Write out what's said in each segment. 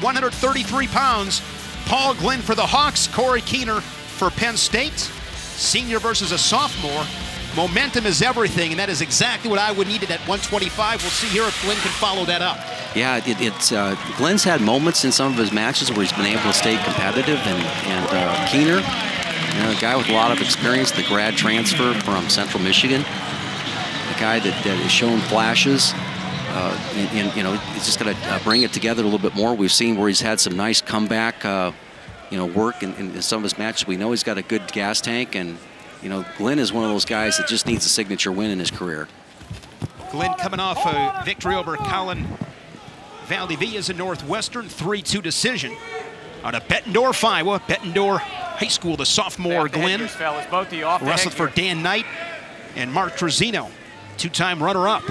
133 pounds. Paul Glynn for the Hawks, Corey Keener for Penn State. Senior versus a sophomore. Momentum is everything, and that is exactly what I would need it at 125. We'll see here if Glynn can follow that up. Yeah, Glynn's had moments in some of his matches where he's been able to stay competitive, and Keener, you know, a guy with a lot of experience, the grad transfer from Central Michigan, a guy that has shown flashes. You know, he's just got to bring it together a little bit more. We've seen where he's had some nice comeback, you know, work in some of his matches. We know he's got a good gas tank, and you know, Glynn is one of those guys that just needs a signature win in his career. Glynn coming off a victory over Colin Valdivilla's in Northwestern, 3-2 decision out of Bettendorf, Iowa. Bettendorf High School, the sophomore Glynn wrestled for Dan Knight and Mark Trezino, two-time runner-up.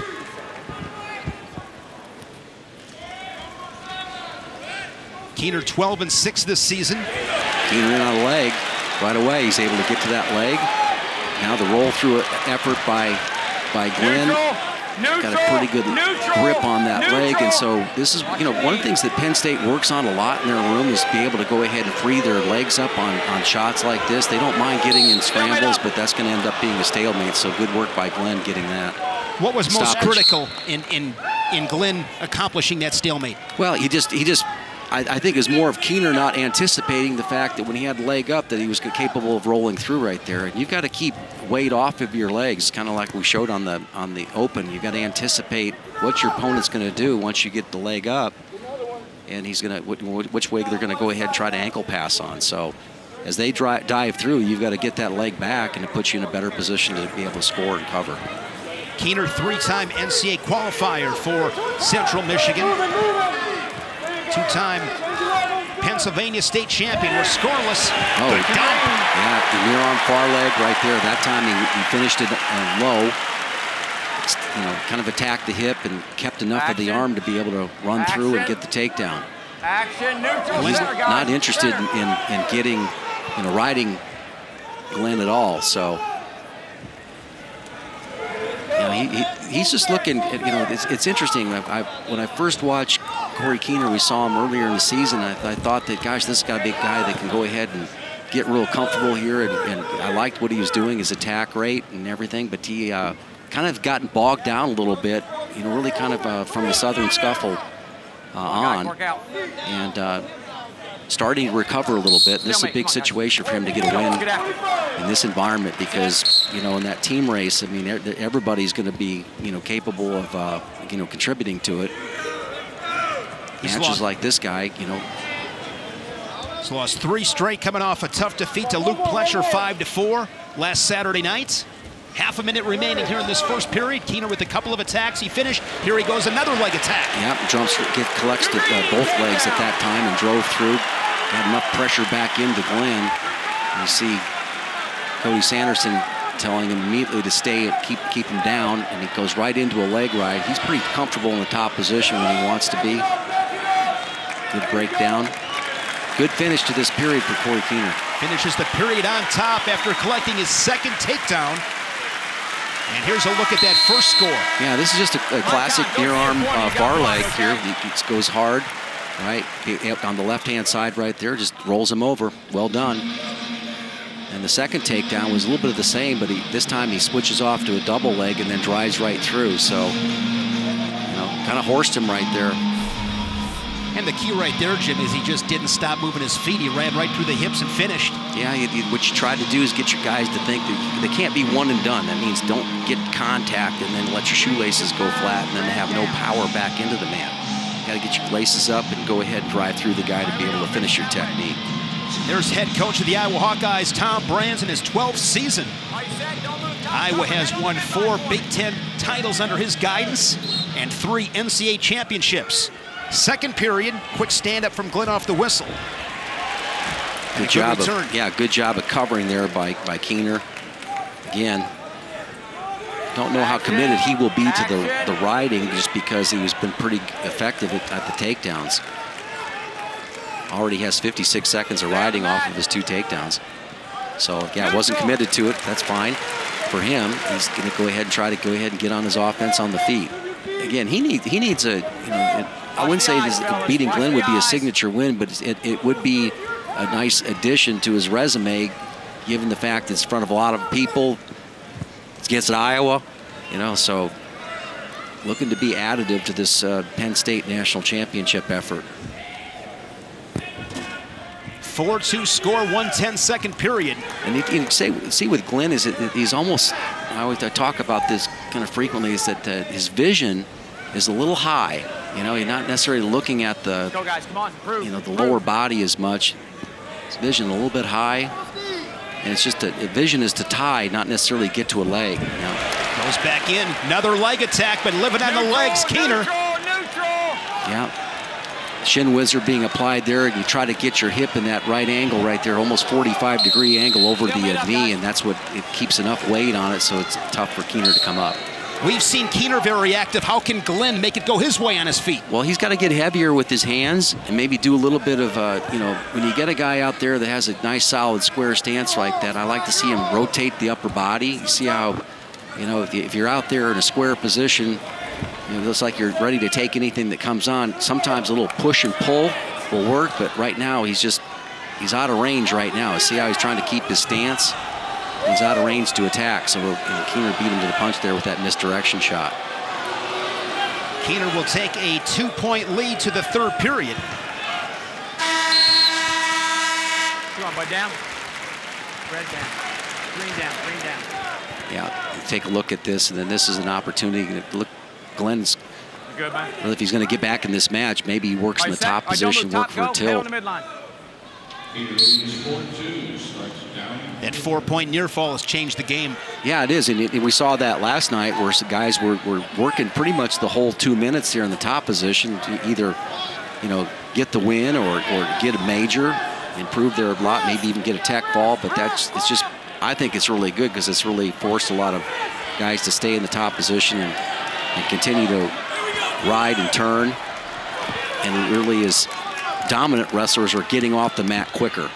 Keener 12-6 this season. Keener in on a leg right away. He's able to get to that leg. Now the roll through effort by Glynn. Got a pretty good grip on that leg, and so this is, you know, one of the things that Penn State works on a lot in their room is to be able to go ahead and free their legs up on shots like this. They don't mind getting in scrambles, but that's going to end up being a stalemate. So good work by Glynn getting that. What was most critical in Glynn accomplishing that stalemate? Well, he just. I think it was more of Keener not anticipating the fact that when he had the leg up that he was capable of rolling through right there. And you've got to keep weight off of your legs, kind of like we showed on the open. You've got to anticipate what your opponent's going to do once you get the leg up, and he's going to which way they're going to go ahead and try to ankle pass on. So as they dive through, you've got to get that leg back, and it puts you in a better position to be able to score and cover. Keener, three-time NCAA qualifier for Central Michigan. Two-time Pennsylvania state champion. We're scoreless. Oh, yeah, the near arm far leg right there. That time he finished it low. You know, kind of attacked the hip and kept enough of the arm to be able to run through and get the takedown. He's not interested in getting, you know, riding Glynn at all. So, you know, he's just looking. You know, it's interesting. When I first watched Corey Keener, we saw him earlier in the season. I thought that, gosh, this has got to be a guy that can go ahead and get real comfortable here. And I liked what he was doing, his attack rate and everything. But he kind of gotten bogged down a little bit, you know, really kind of from the Southern Scuffle on. And starting to recover a little bit. This is a big situation for him to get a win in this environment because, you know, in that team race, I mean, everybody's going to be, you know, capable of, you know, contributing to it. Matches like this guy, you know. He's lost 3 straight, coming off a tough defeat to Luke Pletcher, 5-4 last Saturday night. Half a minute remaining here in this first period. Keener with a couple of attacks. He finished. Here he goes, another leg attack. Yep, collects both legs at that time and drove through. Got enough pressure back into Glynn. You see Cody Sanderson telling him immediately to stay and keep him down, and he goes right into a leg ride. He's pretty comfortable in the top position when he wants to be. Good breakdown. Good finish to this period for Corey Keener. Finishes the period on top after collecting his second takedown. And here's a look at that first score. Yeah, this is just a classic near arm far leg here. It goes hard, right? On the left-hand side right there, just rolls him over. Well done. And the second takedown was a little bit of the same, but this time he switches off to a double leg and then drives right through. So, you know, kind of horsed him right there. And the key right there, Jim, is he just didn't stop moving his feet. He ran right through the hips and finished. Yeah, what you try to do is get your guys to think that they can't be one and done. That means don't get contact and then let your shoelaces go flat and then have no power back into the man. You got to get your laces up and go ahead and drive through the guy to be able to finish your technique. There's head coach of the Iowa Hawkeyes, Tom Brands, in his 12th season. Iowa has won 4 Big Ten titles under his guidance and 3 NCAA championships. Second period, quick stand-up from Glynn off the whistle. Good job good job of covering there by Keener. Again, don't know how committed he will be to the riding just because he's been pretty effective at the takedowns. Already has 56 seconds of riding off of his 2 takedowns. So, yeah, wasn't committed to it. That's fine for him. He's going to go ahead and try to get on his offense on the feet. Again, he needs a I wouldn't say beating Glynn would be a signature win, but it would be a nice addition to his resume, given the fact it's in front of a lot of people. It's against Iowa, you know, so looking to be additive to this Penn State national championship effort. 4-2 score, 1:10 period. And you can see with Glynn is he's almost, I talk about this kind of frequently, is that his vision is a little high. You know, you're not necessarily looking at the, you know, the lower body as much. His vision a little bit high, and it's just a vision is to tie, not necessarily get to a leg. You know? Goes back in, another leg attack, but living on the legs, Keener. Yeah. Shin wizard being applied there, and you try to get your hip in that right angle right there, almost 45-degree angle over the knee, and that's what it keeps enough weight on it, so it's tough for Keener to come up. We've seen Keener very active. How can Glynn make it go his way on his feet? Well, he's got to get heavier with his hands and maybe do a little bit of, you know, when you get a guy out there that has a nice, solid, square stance like that, I like to see him rotate the upper body. You see how, you know, if you're out there in a square position, you know, it looks like you're ready to take anything that comes on. Sometimes a little push and pull will work, but right now he's out of range right now. See how he's trying to keep his stance? He's out of range to attack, so Keener beat him to the punch there with that misdirection shot. Keener will take a 2-point lead to the third period. Come on, boy, down. Red down. Green down, green down. Yeah, take a look at this, and then this is an opportunity to look. Glynn's, well, if he's going to get back in this match, maybe he works in the top position, work for a tilt. That 4-point near fall has changed the game. Yeah, it is, and we saw that last night where guys were working pretty much the whole 2 minutes there in the top position to either, you know, get the win or get a major, improve their lot, maybe even get a tech ball. But it's just, I think it's really good because it's really forced a lot of guys to stay in the top position and continue to ride and turn. And it really is, dominant wrestlers are getting off the mat quicker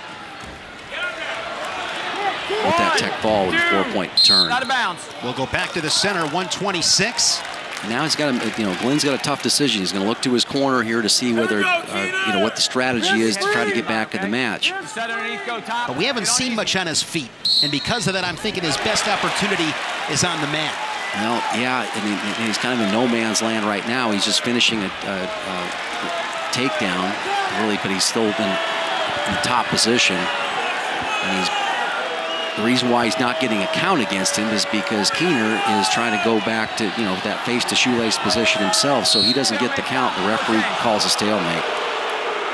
with that tech ball with a 4-point turn. Out of bounds. We'll go back to the center, 126. Now he's got to, you know, Glynn's got a tough decision. He's going to look to his corner here to see whether, you know, what the strategy is to try to get back in the match. But we haven't seen much on his feet, and because of that, I'm thinking his best opportunity is on the mat. Well, yeah, I mean, he's kind of in no man's land right now. He's just finishing a takedown, really, but he's still in the top position. And the reason why he's not getting a count against him is because Keener is trying to go back to, you know, that face to shoelace position himself, so he doesn't get the count. The referee calls a stalemate.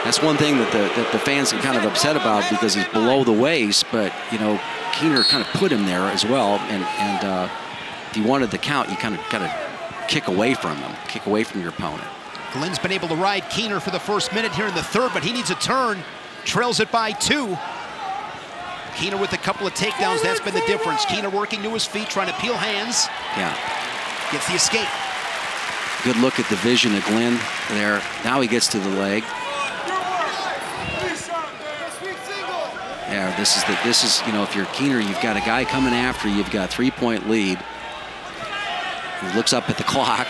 That's one thing that the fans are kind of upset about because he's below the waist, but, you know, Keener kind of put him there as well, and if you wanted the count, you kind of got to kick away from him, kick away from your opponent. Glynn's been able to ride Keener for the first minute here in the third, but he needs a turn. Trails it by 2. Keener with a couple of takedowns, that's been the difference. Keener working to his feet, trying to peel hands. Yeah. Gets the escape. Good look at the vision of Glynn there. Now he gets to the leg. Yeah, this is, you know, if you're Keener, you've got a guy coming after you, you've got a 3-point lead. He looks up at the clock.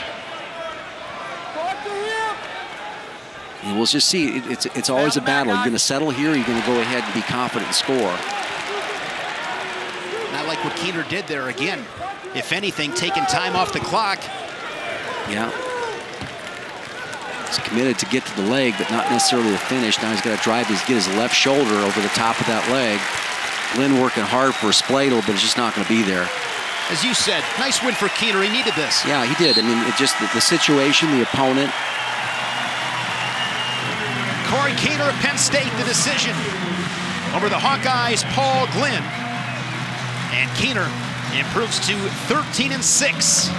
And we'll just see, it's always a battle. You're going to settle here, or you're going to go ahead and be confident and score. Not like what Keener did there again. If anything, taking time off the clock. Yeah. He's committed to get to the leg, but not necessarily the finish. Now he's got to get his left shoulder over the top of that leg. Glynn working hard for a spladle, but it's just not going to be there. As you said, nice win for Keener. He needed this. Yeah, he did. I mean, it just the situation, the opponent. Corey Keener of Penn State, the decision over the Hawkeyes' Paul Glynn. And Keener improves to 13-6.